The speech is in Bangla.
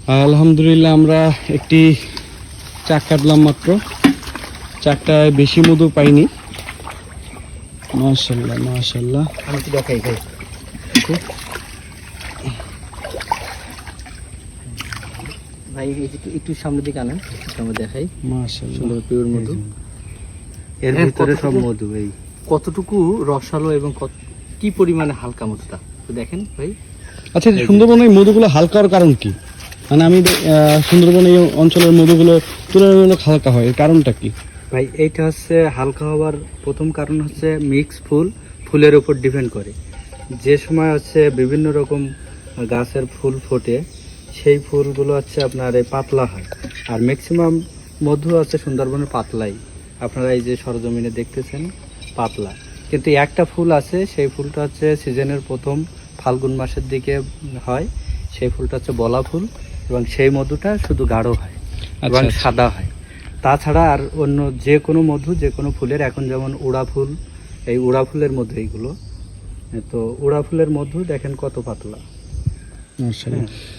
আলহামদুলিল্লাহ আমরা একটি চাক কাটলাম মাত্র। চাকটায় বেশি মধু পাইনি। মাশাআল্লাহ মাশাআল্লাহ। আমি তো দেখাই ভাই, ভাই একটু সামনের দিকে আনেন, আমরা দেখাই। মাশাআল্লাহ সুন্দর পিওর মধু, এর হ্যাঁ, ভিতরে সব কতটুকু- মধু। এই কতটুকু রসালো এবং কি পরিমাণে হালকা মধুটা তো দেখেন ভাই। আচ্ছা, সুন্দরবনে এই মধুগুলো হালকার কারণ কি? মানে আমি সুন্দরবন এই অঞ্চলের মধুগুলো তুলনামূলক হালকা হয়, এর কারণটা কি? ভাই এইটা হচ্ছে হালকা হওয়ার প্রথম কারণ হচ্ছে মিক্স ফুলের উপর ডিপেন্ড করে। যে সময় হচ্ছে বিভিন্ন রকম গাছের ফুল ফোটে, সেই ফুলগুলো হচ্ছে আপনার এই পাতলা হয়। আর ম্যাক্সিমাম মধু হচ্ছে সুন্দরবনের পাতলাই, আপনারা এই যে সরজমিনে দেখতেছেন পাতলা। কিন্তু একটা ফুল আছে, সেই ফুলটা হচ্ছে সিজনের প্রথম ফাল্গুন মাসের দিকে হয়। সেই ফুলটা হচ্ছে বলা ফুল, এবং সেই মধুটা শুধু গাঢ় হয় এবং আচ্ছা, সাদা হয়। তাছাড়া আর অন্য যে কোনো মধু, যে কোনো ফুলের, এখন যেমন উড়া ফুল, এই উড়া ফুলের মধু এইগুলো, তো উড়া ফুলের মধু দেখেন কত পাতলা। মাশাআল্লাহ। হ্যাঁ।